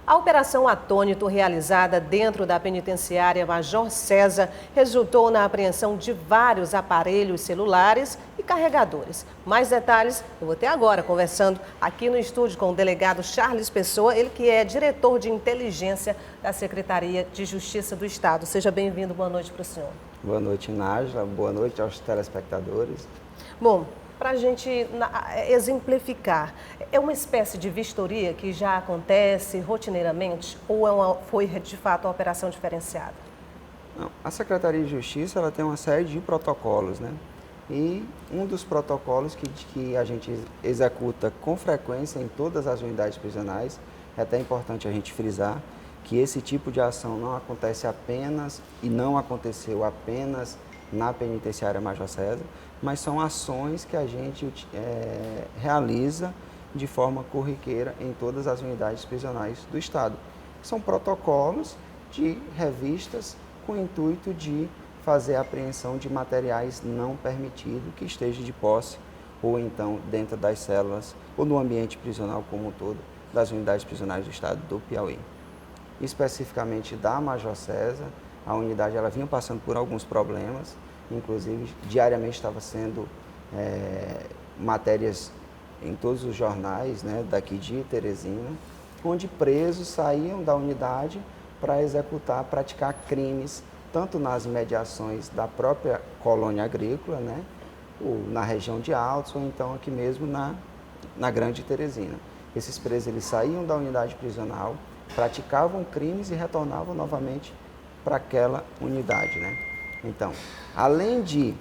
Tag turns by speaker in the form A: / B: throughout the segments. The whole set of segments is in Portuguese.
A: A operação Atônito, realizada dentro da penitenciária Major César, resultou na apreensão de vários aparelhos celulares e carregadores. Mais detalhes eu vou ter agora, conversando aqui no estúdio com o delegado Charles Pessoa, ele que é diretor de inteligência da Secretaria de Justiça do Estado. Seja bem-vindo, boa noite para o senhor.
B: Boa noite, Nájila, boa noite aos telespectadores.
A: Bom, para a gente exemplificar, é uma espécie de vistoria que já acontece rotineiramente ou foi de fato uma operação diferenciada?
B: Não, a Secretaria de Justiça ela tem uma série de protocolos, né? E um dos protocolos que a gente executa com frequência em todas as unidades prisionais, é até importante a gente frisar que esse tipo de ação não acontece apenas e não aconteceu apenas na penitenciária Major César, mas são ações que a gente realiza de forma corriqueira em todas as unidades prisionais do Estado. São protocolos de revistas com o intuito de fazer a apreensão de materiais não permitidos que estejam de posse ou então dentro das células ou no ambiente prisional como um todo das unidades prisionais do Estado do Piauí. Especificamente da Major César, a unidade ela vinha passando por alguns problemas, inclusive diariamente estava sendo matérias em todos os jornais, né, daqui de Teresina, onde presos saíam da unidade para praticar crimes, tanto nas imediações da própria colônia agrícola, né, ou na região de Altos, ou então aqui mesmo na Grande Teresina. Esses presos eles saíam da unidade prisional, praticavam crimes e retornavam novamente para aquela unidade, né? Então, além de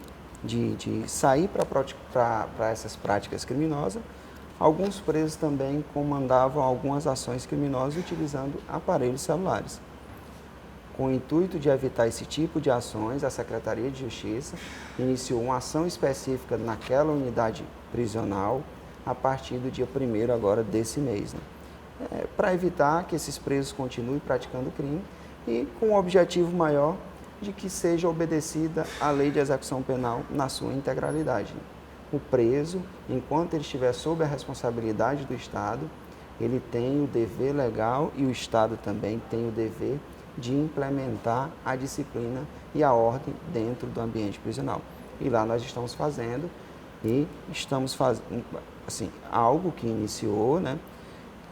B: sair para essas práticas criminosas, alguns presos também comandavam algumas ações criminosas utilizando aparelhos celulares. Com o intuito de evitar esse tipo de ações, a Secretaria de Justiça iniciou uma ação específica naquela unidade prisional a partir do dia 1º agora desse mês, né? Para evitar que esses presos continuem praticando crime e com o objetivo maior de que seja obedecida a lei de execução penal na sua integralidade. O preso, enquanto ele estiver sob a responsabilidade do Estado, ele tem o dever legal e o Estado também tem o dever de implementar a disciplina e a ordem dentro do ambiente prisional. E lá nós estamos fazendo e estamos fazendo assim, algo que iniciou, né,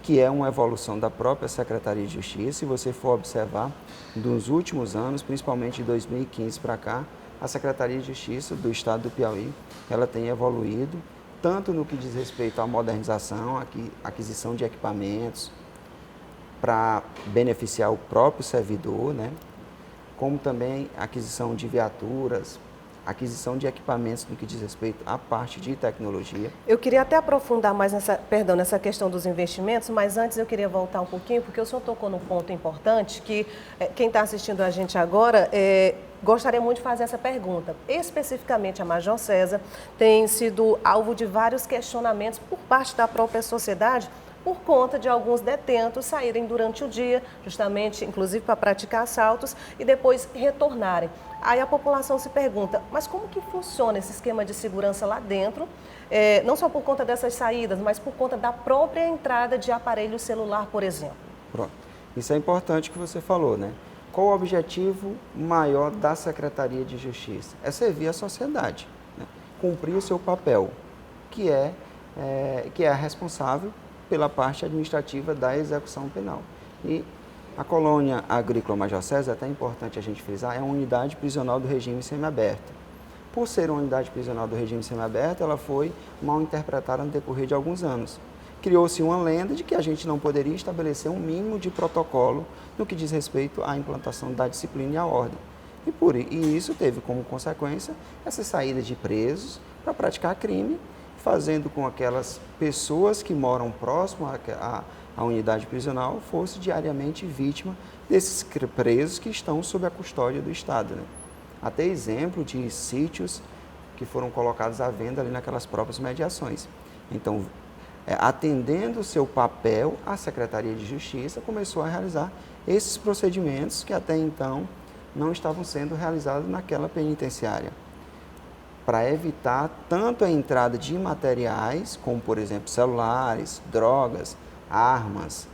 B: que é uma evolução da própria Secretaria de Justiça. Se você for observar, dos últimos anos, principalmente de 2015 para cá, a Secretaria de Justiça do Estado do Piauí, ela tem evoluído, tanto no que diz respeito à modernização, aquisição de equipamentos, para beneficiar o próprio servidor, né, como também aquisição de viaturas, aquisição de equipamentos no que diz respeito à parte de tecnologia.
A: Eu queria até aprofundar mais nessa questão dos investimentos, mas antes eu queria voltar um pouquinho, porque o senhor tocou num ponto importante que quem está assistindo a gente agora gostaria muito de fazer essa pergunta. Especificamente a Major César tem sido alvo de vários questionamentos por parte da própria sociedade, por conta de alguns detentos saírem durante o dia, justamente, inclusive para praticar assaltos, e depois retornarem. Aí a população se pergunta, mas como que funciona esse esquema de segurança lá dentro, não só por conta dessas saídas, mas por conta da própria entrada de aparelho celular, por exemplo?
B: Pronto. Isso é importante que você falou, né? Qual o objetivo maior da Secretaria de Justiça? É servir a sociedade, né? Cumprir o seu papel, que é a responsável pela parte administrativa da execução penal. E a colônia agrícola Major César, até importante a gente frisar, é uma unidade prisional do regime semiaberto. Por ser uma unidade prisional do regime semiaberto, ela foi mal interpretada no decorrer de alguns anos. Criou-se uma lenda de que a gente não poderia estabelecer um mínimo de protocolo no que diz respeito à implantação da disciplina e à ordem. E isso teve como consequência essa saída de presos para praticar crime, fazendo com que aquelas pessoas que moram próximo à unidade prisional fossem diariamente vítima desses presos que estão sob a custódia do Estado, né? Até exemplo de sítios que foram colocados à venda ali naquelas próprias mediações. Então, atendendo o seu papel, a Secretaria de Justiça começou a realizar esses procedimentos que até então não estavam sendo realizados naquela penitenciária, para evitar tanto a entrada de materiais, como por exemplo celulares, drogas, armas,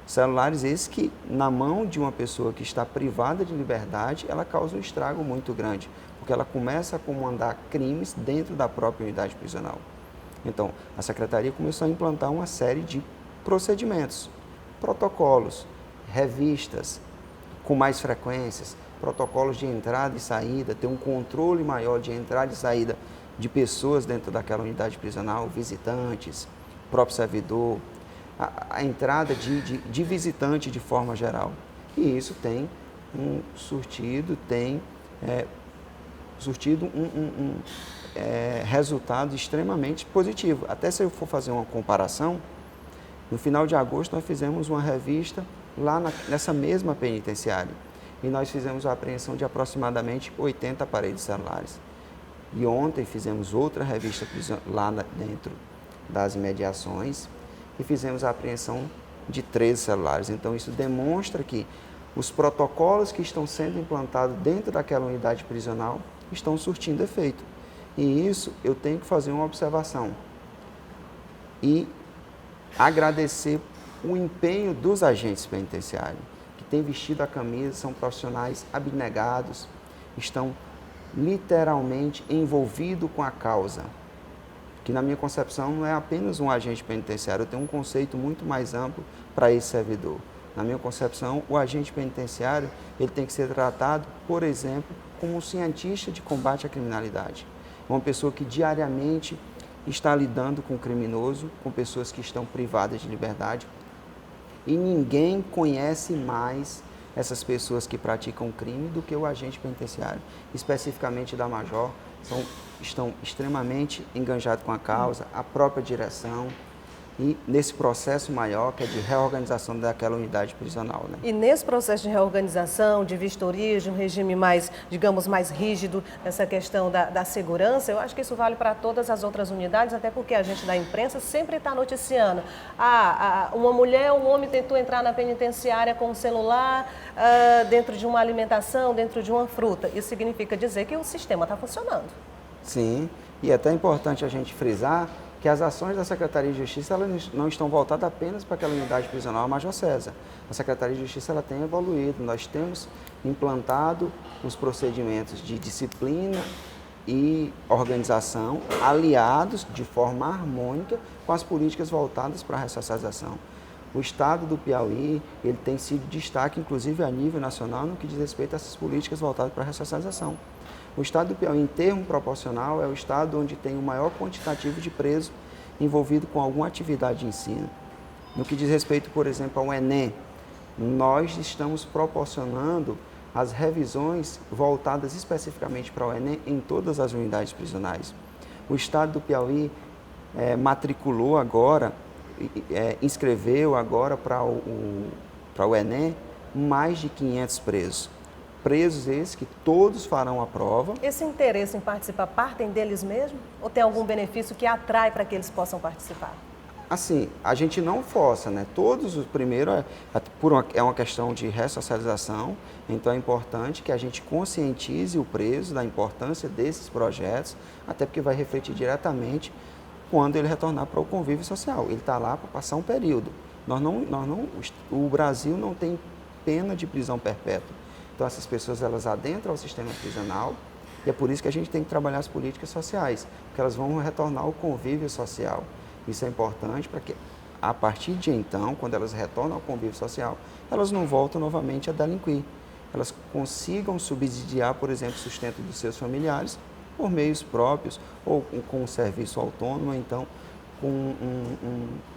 B: Celulares esses que, na mão de uma pessoa que está privada de liberdade, ela causa um estrago muito grande, porque ela começa a comandar crimes dentro da própria unidade prisional. Então, a Secretaria começou a implantar uma série de procedimentos, protocolos, revistas com mais frequências, protocolos de entrada e saída, ter um controle maior de entrada e saída de pessoas dentro daquela unidade prisional, visitantes, próprio servidor, a entrada de visitante de forma geral. E isso tem surtido resultado extremamente positivo. Até se eu for fazer uma comparação, no final de agosto nós fizemos uma revista lá nessa mesma penitenciária e nós fizemos a apreensão de aproximadamente 80 aparelhos celulares. E ontem fizemos outra revista lá dentro das imediações e fizemos a apreensão de 13 celulares. Então isso demonstra que os protocolos que estão sendo implantados dentro daquela unidade prisional estão surtindo efeito. E isso eu tenho que fazer uma observação e agradecer o empenho dos agentes penitenciários, que têm vestido a camisa, são profissionais abnegados, estão literalmente envolvidos com a causa, que na minha concepção não é apenas um agente penitenciário, eu tenho um conceito muito mais amplo para esse servidor. Na minha concepção, o agente penitenciário ele tem que ser tratado, por exemplo, como um cientista de combate à criminalidade. Uma pessoa que diariamente está lidando com o criminoso, com pessoas que estão privadas de liberdade. E ninguém conhece mais essas pessoas que praticam crime do que o agente penitenciário, especificamente da Major, estão extremamente enganjados com a causa, a própria direção, e nesse processo maior que é de reorganização daquela unidade prisional. Né?
A: E nesse processo de reorganização, de vistoria, de um regime mais, digamos, mais rígido, essa questão da segurança, eu acho que isso vale para todas as outras unidades, até porque a gente da imprensa sempre está noticiando. Uma mulher, um homem tentou entrar na penitenciária com um celular, dentro de uma alimentação, dentro de uma fruta. Isso significa dizer que o sistema está funcionando.
B: Sim, e é até importante a gente frisar que as ações da Secretaria de Justiça elas não estão voltadas apenas para aquela unidade prisional Major César. A Secretaria de Justiça ela tem evoluído, nós temos implantado os procedimentos de disciplina e organização aliados de forma harmônica com as políticas voltadas para a ressocialização. O Estado do Piauí ele tem sido destaque, inclusive a nível nacional, no que diz respeito a essas políticas voltadas para a ressocialização. O Estado do Piauí, em termo proporcional, é o estado onde tem o maior quantitativo de presos envolvidos com alguma atividade de ensino. No que diz respeito, por exemplo, ao Enem, nós estamos proporcionando as revisões voltadas especificamente para o Enem em todas as unidades prisionais. O Estado do Piauí matriculou agora, inscreveu agora para o Enem mais de 500 presos. Presos esses que todos farão a prova.
A: Esse interesse em participar partem deles mesmo? Ou tem algum benefício que atrai para que eles possam participar?
B: Assim, a gente não força, né? Todos os primeiros, é uma questão de ressocialização, então é importante que a gente conscientize o preso da importância desses projetos, até porque vai refletir diretamente quando ele retornar para o convívio social. Ele está lá para passar um período. O Brasil não tem pena de prisão perpétua. Então, essas pessoas, elas adentram ao sistema prisional e é por isso que a gente tem que trabalhar as políticas sociais, porque elas vão retornar ao convívio social. Isso é importante para que, a partir de então, quando elas retornam ao convívio social, elas não voltam novamente a delinquir. Elas consigam subsidiar, por exemplo, o sustento dos seus familiares por meios próprios, ou com um serviço autônomo, ou então com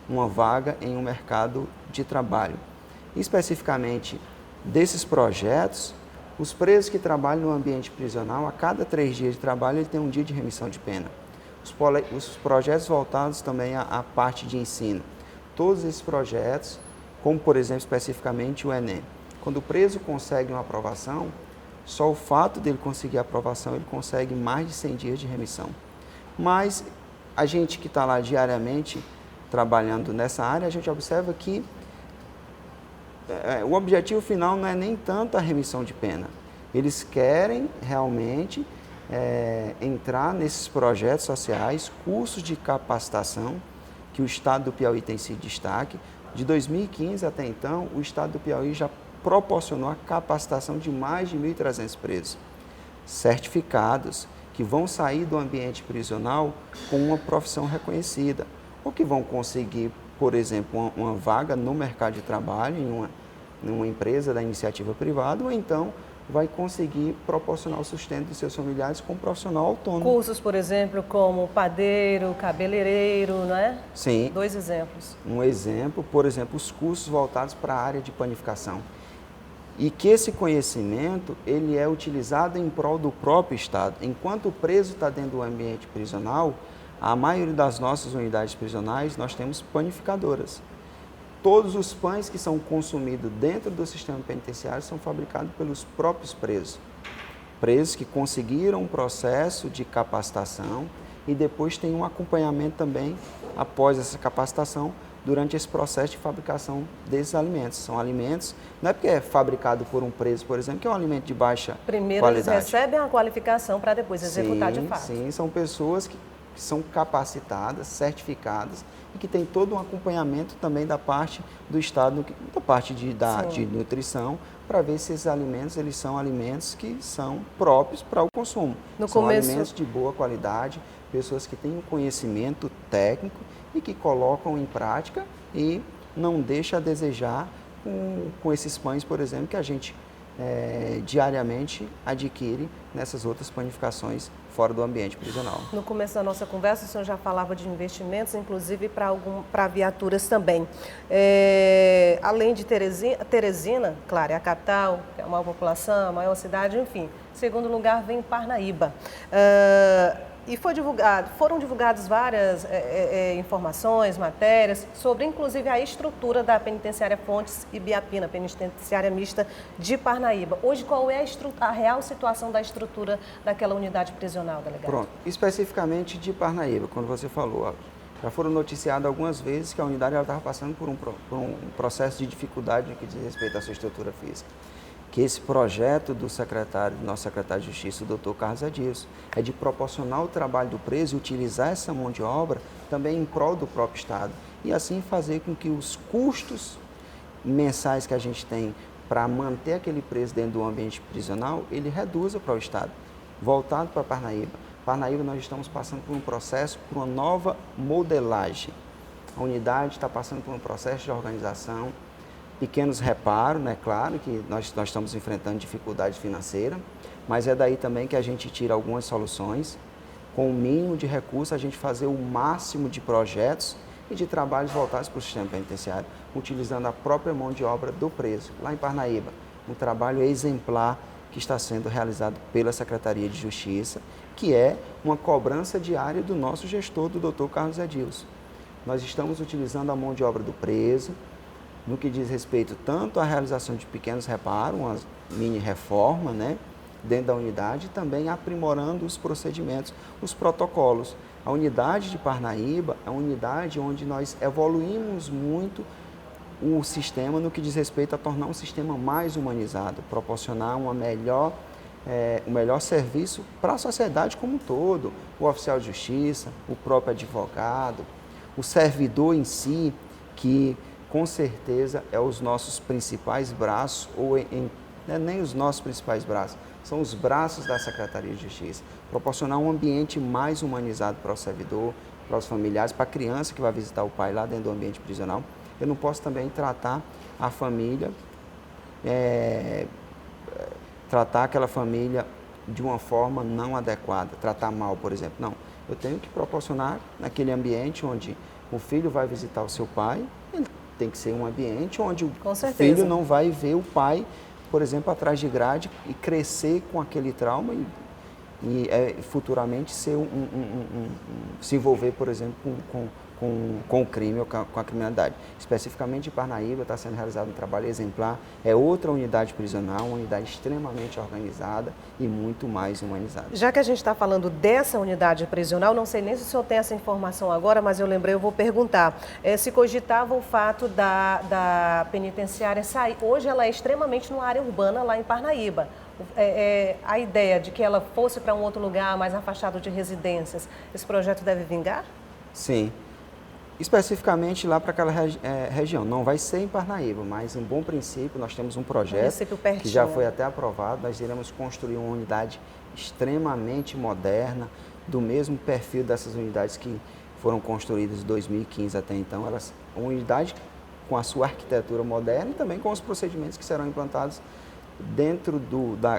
B: uma vaga em um mercado de trabalho. Especificamente, desses projetos, os presos que trabalham no ambiente prisional, a cada 3 dias de trabalho, ele tem um dia de remissão de pena. Os projetos voltados também à parte de ensino. Todos esses projetos, como por exemplo, especificamente o Enem. Quando o preso consegue uma aprovação, só o fato dele conseguir a aprovação, ele consegue mais de 100 dias de remissão. Mas a gente que está lá diariamente trabalhando nessa área, a gente observa que o objetivo final não é nem tanto a remissão de pena. Eles querem realmente entrar nesses projetos sociais, cursos de capacitação, que o Estado do Piauí tem sido destaque, De 2015 até então, o Estado do Piauí já proporcionou a capacitação de mais de 1.300 presos, certificados, que vão sair do ambiente prisional com uma profissão reconhecida, ou que vão conseguir, por exemplo, uma vaga no mercado de trabalho, em uma empresa da iniciativa privada, ou então vai conseguir proporcionar o sustento de seus familiares com um profissional autônomo.
A: Cursos, por exemplo, como padeiro, cabeleireiro, não é?
B: Sim.
A: 2 exemplos.
B: Um exemplo, por exemplo, os cursos voltados para a área de panificação. E que esse conhecimento, ele é utilizado em prol do próprio Estado. Enquanto o preso está dentro do ambiente prisional, a maioria das nossas unidades prisionais, nós temos panificadoras. Todos os pães que são consumidos dentro do sistema penitenciário são fabricados pelos próprios presos. Presos que conseguiram um processo de capacitação e depois tem um acompanhamento também, após essa capacitação, durante esse processo de fabricação desses alimentos. São alimentos, não é porque é fabricado por um preso, por exemplo, que é um alimento de baixa
A: Primeiro
B: qualidade.
A: eles recebem a qualificação para depois executar de fato.
B: Sim, são pessoas que são capacitadas, certificadas e que têm todo um acompanhamento também da parte do Estado, da parte de nutrição, para ver se esses alimentos eles são alimentos que são próprios para o consumo. São alimentos de boa qualidade, pessoas que têm um conhecimento técnico e que colocam em prática e não deixa a desejar com esses pães, por exemplo, que a gente diariamente adquire nessas outras panificações fora do ambiente prisional.
A: No começo da nossa conversa, o senhor já falava de investimentos, inclusive para viaturas também. Além de Teresina, claro, é a capital, é a maior população, a maior cidade, enfim. Em segundo lugar, vem Parnaíba. E foram divulgadas várias informações, matérias, sobre inclusive a estrutura da penitenciária Fontes Ibiapina, penitenciária mista de Parnaíba. Hoje, qual é a real situação da estrutura daquela unidade prisional, delegado?
B: Pronto, especificamente de Parnaíba, quando você falou, já foram noticiadas algumas vezes que a unidade estava passando por um processo de dificuldade no que diz respeito à sua estrutura física. Que esse projeto do nosso secretário de Justiça, o doutor Carlos Adilson, é de proporcionar o trabalho do preso e utilizar essa mão de obra também em prol do próprio Estado. E assim fazer com que os custos mensais que a gente tem para manter aquele preso dentro do ambiente prisional, ele reduza para o Estado. Voltado para Parnaíba. Parnaíba nós estamos passando por um processo, por uma nova modelagem. A unidade está passando por um processo de organização, pequenos reparos, né? Claro que nós estamos enfrentando dificuldade financeira, mas é daí também que a gente tira algumas soluções, com o mínimo de recursos, a gente fazer o máximo de projetos e de trabalhos voltados para o sistema penitenciário, utilizando a própria mão de obra do preso, lá em Parnaíba. Um trabalho exemplar que está sendo realizado pela Secretaria de Justiça, que é uma cobrança diária do nosso gestor, do Dr. Carlos Adilson. Nós estamos utilizando a mão de obra do preso, no que diz respeito tanto à realização de pequenos reparos, uma mini reforma, né, dentro da unidade, e também aprimorando os procedimentos, os protocolos. A unidade de Parnaíba é uma unidade onde nós evoluímos muito o sistema no que diz respeito a tornar um sistema mais humanizado, proporcionar um melhor serviço para a sociedade como um todo, o oficial de justiça, o próprio advogado, o servidor em si, que com certeza é os nossos principais braços, nem os nossos principais braços, são os braços da Secretaria de Justiça. Proporcionar um ambiente mais humanizado para o servidor, para os familiares, para a criança que vai visitar o pai lá dentro do ambiente prisional. Eu não posso também tratar a família, tratar aquela família de uma forma não adequada, tratar mal, por exemplo. Não, eu tenho que proporcionar naquele ambiente onde o filho vai visitar o seu pai, ele tem que ser um ambiente onde o filho não vai ver o pai, por exemplo, atrás de grade e crescer com aquele trauma e futuramente ser se envolver, por exemplo, com o crime ou com a criminalidade. Especificamente em Parnaíba está sendo realizado um trabalho exemplar, é outra unidade prisional, uma unidade extremamente organizada e muito mais humanizada.
A: Já que a gente está falando dessa unidade prisional, não sei nem se o senhor tem essa informação agora, mas eu lembrei, eu vou perguntar. Se cogitava o fato da penitenciária sair, hoje ela é extremamente numa área urbana lá em Parnaíba. A ideia de que ela fosse para um outro lugar mais afastado de residências, esse projeto deve vingar?
B: Sim. especificamente lá para aquela região. Não vai ser em Parnaíba, mas em bom princípio nós temos um projeto que já foi até aprovado. Nós iremos construir uma unidade extremamente moderna, do mesmo perfil dessas unidades que foram construídas em 2015 até então. Elas, uma unidade com a sua arquitetura moderna e também com os procedimentos que serão implantados dentro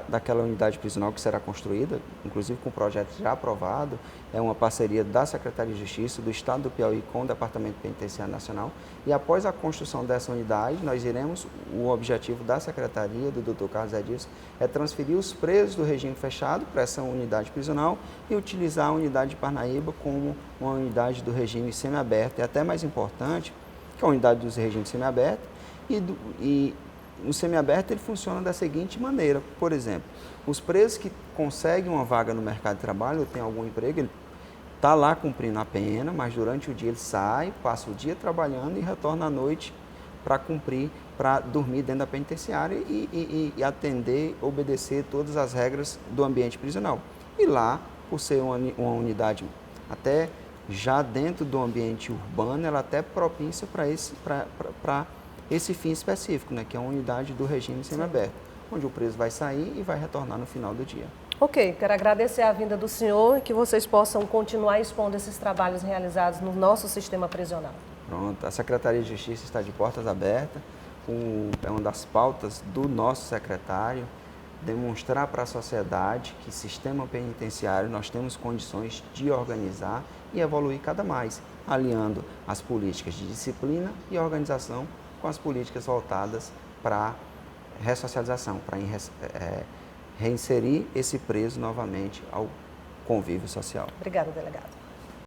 B: daquela unidade prisional que será construída, inclusive com o projeto já aprovado. É uma parceria da Secretaria de Justiça do Estado do Piauí com o Departamento Penitenciário Nacional. E após a construção dessa unidade, nós iremos, o objetivo da Secretaria, do Dr. Carlos Edilson, é transferir os presos do regime fechado para essa unidade prisional e utilizar a unidade de Parnaíba como uma unidade do regime semiaberto. E até mais importante, que é a unidade do regime semiaberto, e o semiaberto ele funciona da seguinte maneira: por exemplo, os presos que conseguem uma vaga no mercado de trabalho, ou tem algum emprego, ele está lá cumprindo a pena, mas durante o dia ele sai, passa o dia trabalhando e retorna à noite para cumprir, para dormir dentro da penitenciária e atender, obedecer todas as regras do ambiente prisional. E lá, por ser uma unidade até já dentro do ambiente urbano, ela até propícia para esse fim específico, né, que é a unidade do regime semiaberto, onde o preso vai sair e vai retornar no final do dia.
A: Ok, quero agradecer a vinda do senhor e que vocês possam continuar expondo esses trabalhos realizados no nosso sistema prisional.
B: Pronto, a Secretaria de Justiça está de portas abertas, é uma das pautas do nosso secretário, demonstrar para a sociedade que sistema penitenciário nós temos condições de organizar e evoluir cada mais, alinhando as políticas de disciplina e organização com as políticas voltadas para ressocialização, para reinserir esse preso novamente ao convívio social.
A: Obrigada, delegado.